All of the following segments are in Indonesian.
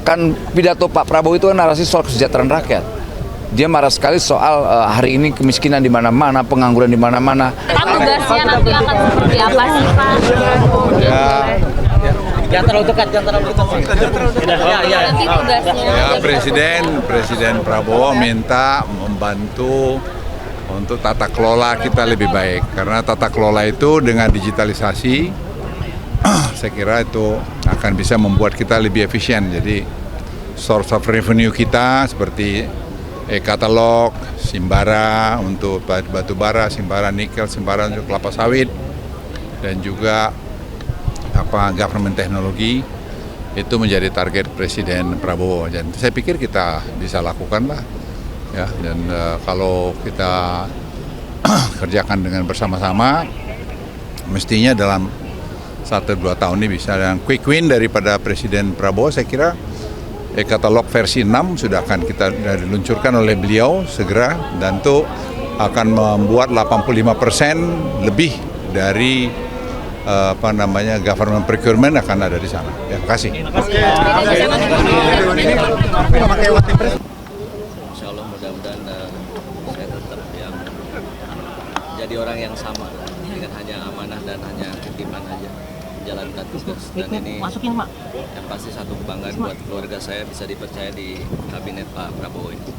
kan pidato Pak Prabowo itu kan narasi soal kesejahteraan rakyat. Dia marah sekali soal hari ini kemiskinan di mana-mana, pengangguran di mana-mana. Pak, tugasnya nanti akan seperti apa sih, Pak? Jangan terlalu dekat. Nanti tugasnya. Ya, Presiden Prabowo minta membantu untuk tata kelola kita lebih baik. Karena tata kelola itu dengan digitalisasi, saya kira itu akan bisa membuat kita lebih efisien. Jadi source of revenue kita seperti e-katalog, Simbara untuk batu bara, Simbara nikel, Simbara untuk kelapa sawit, dan juga government teknologi itu menjadi target Presiden Prabowo. Dan saya pikir kita bisa lakukan lah, ya. Dan kalau kita kerjakan dengan bersama-sama, mestinya dalam 1-2 tahun ini bisa. Dan quick win daripada Presiden Prabowo, saya kira e-katalog versi 6 sudah akan kita diluncurkan oleh beliau segera, dan itu akan membuat 85% lebih dari government procurement akan ada di sana. Ya, terima kasih. Insya Allah mudah-mudahan saya tetap yang jadi orang yang sama dengan hanya amanah dan hanya ketiman aja menjalankan tugas. Dan ini yang pasti satu kebanggaan buat keluarga saya bisa dipercaya di kabinet Pak Prabowo ini.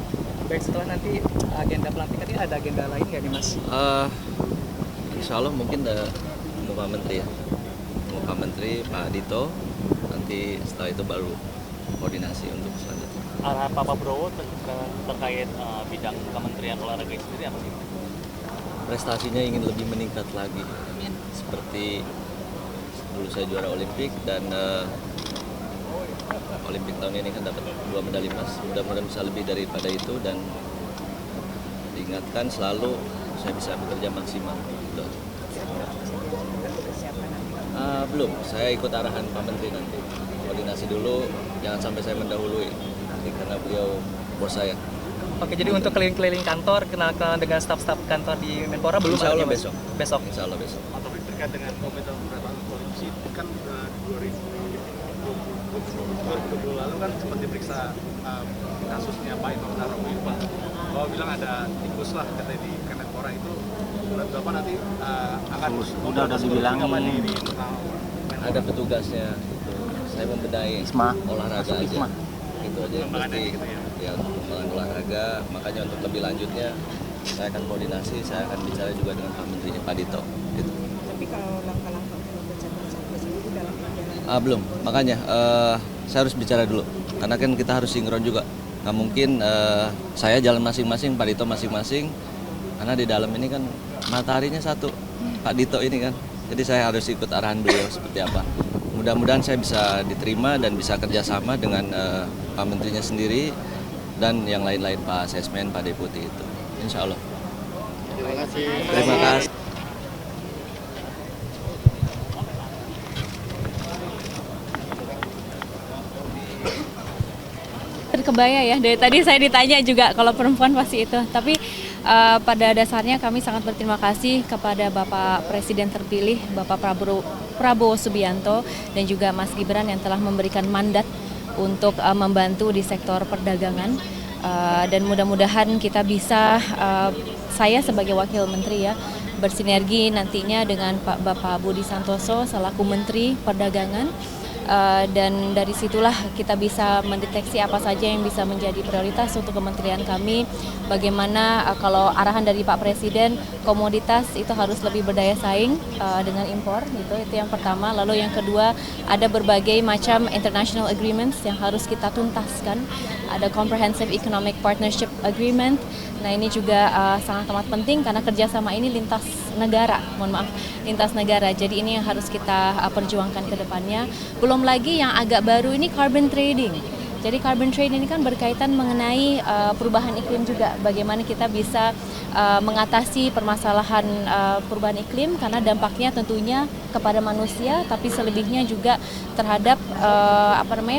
Baik, setelah nanti agenda pelantikan ini ada agenda lain nggak nih, Mas? Insya Allah mungkin muka menteri ya, muka menteri Pak Dito, nanti setelah itu baru koordinasi untuk selanjutnya. Arahan Pak Prabowo terkait bidang kementerian olahraga sendiri apa sih? Prestasinya ingin lebih meningkat lagi, seperti dulu saya juara Olimpik, dan Olimpik tahun ini kan dapat 2 medali emas. Mudah-mudahan bisa lebih daripada itu, dan diingatkan selalu saya bisa bekerja maksimal. Belum, saya ikut arahan Pak Menteri nanti. Koordinasi dulu, jangan sampai saya mendahului nanti karena beliau bos saya. Oke, jadi untuk keliling-keliling kantor, kenal-kenalan dengan staf-staf kantor di Menpora belum? Insya Allah besok. Besok. Insya Allah besok. Tapi terkait dengan komentar pemberantasan korupsi kan 2020 lalu kan sempat diperiksa kasusnya Pak Imam Nahrawi, Pak. Bahwa bilang ada tikus lah katanya di Kemenpora itu. Bulan berapa nanti akan udah dibilangin. Di internal ada petugasnya. Saya membenahi olahraga aja. Itu aja yang pasti ya, pengembangan olahraga. Makanya untuk lebih lanjutnya saya akan koordinasi, saya akan bicara juga dengan Pak Menteri Pak Dito. Gitu. Tapi kalau langkah-langkah penugasan itu dalam perjalanan? Belum, makanya saya harus bicara dulu. Karena kan kita harus sinkron juga. Nggak mungkin saya jalan masing-masing, Pak Dito masing-masing. Karena di dalam ini kan mataharinya satu, Pak Dito ini kan. Jadi saya harus ikut arahan beliau seperti apa. Mudah-mudahan saya bisa diterima dan bisa kerjasama dengan Pak Menterinya sendiri dan yang lain-lain, Pak Sesmen, Pak Deputi itu. Insya Allah. Terima kasih. Terkebaya ya, dari tadi saya ditanya juga kalau perempuan pasti itu. Tapi pada dasarnya kami sangat berterima kasih kepada Bapak Presiden terpilih, Bapak Prabowo Subianto, dan juga Mas Gibran yang telah memberikan mandat untuk membantu di sektor perdagangan. Dan mudah-mudahan kita bisa, saya sebagai Wakil Menteri ya, bersinergi nantinya dengan Bapak Budi Santoso selaku Menteri Perdagangan. Dan dari situlah kita bisa mendeteksi apa saja yang bisa menjadi prioritas untuk kementerian kami. Bagaimana kalau arahan dari Pak Presiden, komoditas itu harus lebih berdaya saing dengan impor, gitu. Itu yang pertama. Lalu yang kedua, ada berbagai macam international agreements yang harus kita tuntaskan. Ada Comprehensive Economic Partnership Agreement. Nah, ini juga sangat amat penting karena kerjasama ini lintas negara, lintas negara. Jadi ini yang harus kita perjuangkan ke depannya. Belum lagi yang agak baru ini carbon trading. Jadi carbon trading ini kan berkaitan mengenai perubahan iklim juga. Bagaimana kita bisa mengatasi permasalahan perubahan iklim karena dampaknya tentunya kepada manusia, tapi selebihnya juga terhadap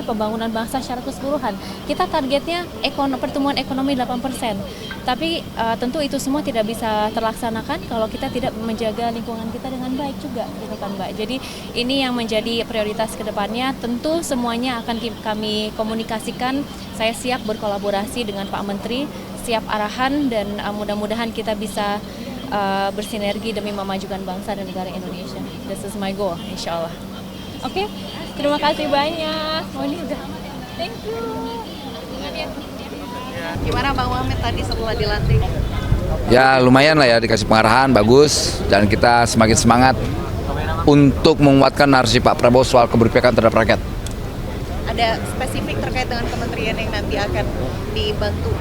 pembangunan bangsa secara keseluruhan. Kita targetnya pertumbuhan ekonomi 8%. Tapi tentu itu semua tidak bisa terlaksanakan kalau kita tidak menjaga lingkungan kita dengan baik juga, gitu kan Mbak. Jadi ini yang menjadi prioritas ke depannya. Tentu semuanya akan kami komunikasikan komunikasikan. Saya siap berkolaborasi dengan Pak Menteri, siap arahan, dan mudah-mudahan kita bisa bersinergi demi memajukan bangsa dan negara Indonesia. This is my goal, insya Allah. Oke, terima kasih banyak. Thank you. Gimana Bang Muhammad tadi setelah dilantik? Ya lumayan lah ya, dikasih pengarahan bagus, dan kita semakin semangat untuk menguatkan narasi Pak Prabowo soal keberpihakan terhadap rakyat. Ada spesifik terkait dengan kementerian yang nanti akan dibantu?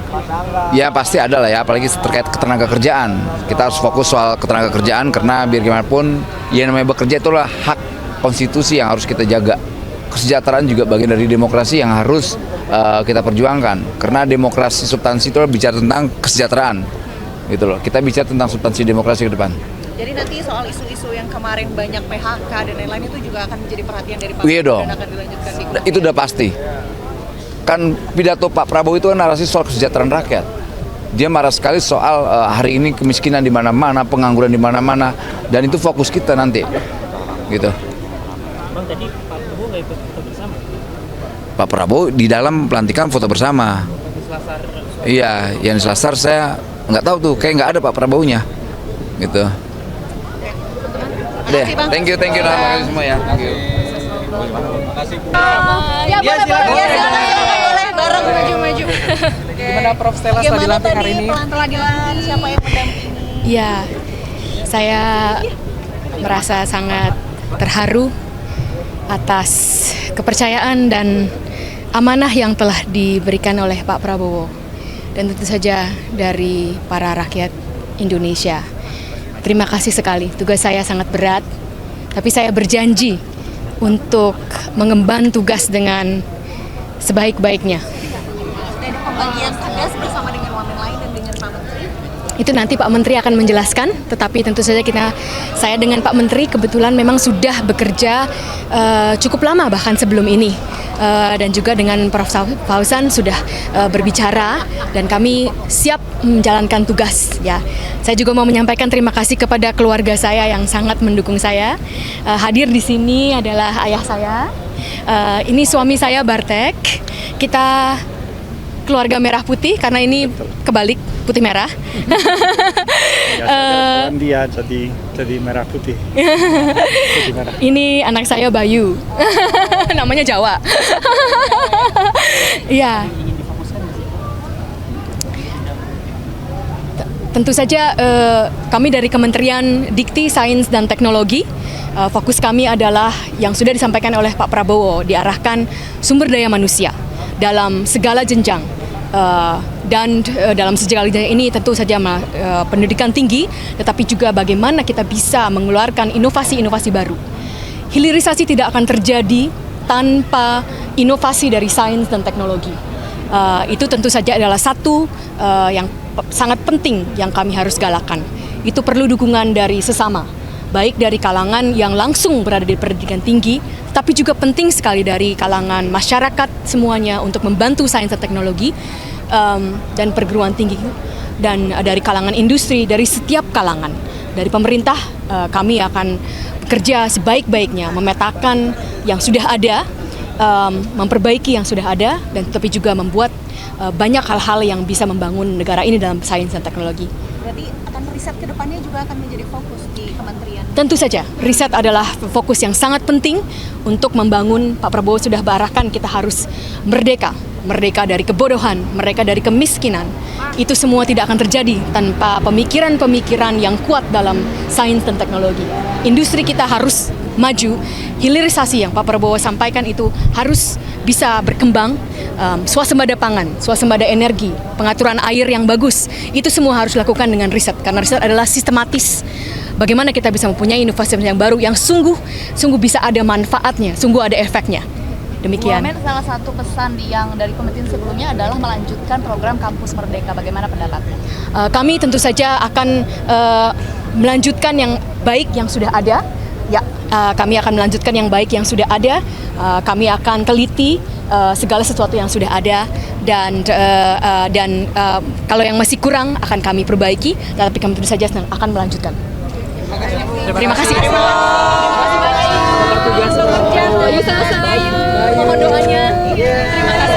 Ya pasti ada lah ya, apalagi terkait ketenaga kerjaan. Kita harus fokus soal ketenaga kerjaan, karena biar gimana pun yang namanya bekerja itulah hak konstitusi yang harus kita jaga. Kesejahteraan juga bagian dari demokrasi yang harus kita perjuangkan, karena demokrasi substansi itu bicara tentang kesejahteraan gitu loh. Kita bicara tentang substansi demokrasi ke depan. Jadi nanti soal isu-isu yang kemarin banyak PHK dan lain-lain itu juga akan menjadi perhatian dari Pak Iya dong. dan akan dilanjutkan di Itu udah pasti. Kan pidato Pak Prabowo itu kan narasi soal kesejahteraan rakyat. Dia marah sekali soal hari ini kemiskinan di mana-mana, pengangguran di mana-mana, dan itu fokus kita nanti. Gitu. Bang, tadi Pak Prabowo nggak ikut foto bersama? Pak Prabowo di dalam pelantikan foto bersama. Di Selasar. Iya, yang di Selasar saya nggak tahu tuh, kayak nggak ada Pak Prabowo-nya. Gitu. Deh, thank you terima kasih semua ya. Thank you. Ya boleh, boleh bareng maju-maju. Gimana Prof Stella setelah dilantik hari ini? Setelah dilantik siapa yang mendampingi? Ya, saya merasa sangat terharu atas kepercayaan dan amanah yang telah diberikan oleh Pak Prabowo, dan tentu saja dari para rakyat Indonesia. Terima kasih sekali, tugas saya sangat berat, tapi saya berjanji untuk mengemban tugas dengan sebaik-baiknya. Dan pembagian tugas bersama dengan wamen lain dan dengan Pak Menteri? Itu nanti Pak Menteri akan menjelaskan, tetapi tentu saja saya dengan Pak Menteri kebetulan memang sudah bekerja cukup lama bahkan sebelum ini, dan juga dengan Prof Fauzan sudah berbicara, dan kami siap menjalankan tugas. Ya, saya juga mau menyampaikan terima kasih kepada keluarga saya yang sangat mendukung saya. Hadir di sini adalah ayah saya, ini suami saya Bartek. Kita keluarga merah putih karena ini kebalik putih merah. Dia jadi merah putih. Putih merah. Ini anak saya Bayu, namanya Jawa. Iya. Tentu saja kami dari Kementerian Dikti, Sains dan Teknologi, fokus kami adalah yang sudah disampaikan oleh Pak Prabowo, diarahkan sumber daya manusia dalam segala jenjang. Dan dalam segala jenjang ini tentu saja pendidikan tinggi, tetapi juga bagaimana kita bisa mengeluarkan inovasi-inovasi baru. Hilirisasi tidak akan terjadi tanpa inovasi dari sains dan teknologi. Itu tentu saja adalah satu yang sangat penting yang kami harus galakan. Itu perlu dukungan dari sesama, baik dari kalangan yang langsung berada di pendidikan tinggi, tapi juga penting sekali dari kalangan masyarakat semuanya untuk membantu sains dan teknologi, dan perguruan tinggi, dan dari kalangan industri, dari setiap kalangan. Dari pemerintah kami akan bekerja sebaik-baiknya, memetakan yang sudah ada, memperbaiki yang sudah ada, dan tapi juga membuat banyak hal-hal yang bisa membangun negara ini dalam sains dan teknologi. Berarti akan riset ke depannya juga akan menjadi fokus di kementerian? Tentu saja, riset adalah fokus yang sangat penting untuk membangun. Pak Prabowo sudah berarahkan kita harus merdeka dari kebodohan, merdeka dari kemiskinan. Itu semua tidak akan terjadi tanpa pemikiran-pemikiran yang kuat dalam sains dan teknologi. Industri kita harus maju, hilirisasi yang Pak Prabowo sampaikan itu harus bisa berkembang, swasembada pangan, swasembada energi, pengaturan air yang bagus, itu semua harus dilakukan dengan riset, karena riset adalah sistematis. Bagaimana kita bisa mempunyai inovasi yang baru yang sungguh bisa ada manfaatnya, sungguh ada efeknya. Demikian. Bu Wamen, salah satu pesan yang dari kementerian sebelumnya adalah melanjutkan program Kampus Merdeka. Bagaimana pendapatnya? Kami tentu saja akan melanjutkan yang baik yang sudah ada. Ya, kami akan melanjutkan yang baik yang sudah ada. Kami akan teliti segala sesuatu yang sudah ada, dan kalau yang masih kurang akan kami perbaiki. Tapi kami tentu saja akan melanjutkan. Terima kasih. Mohon doanya. Terima kasih.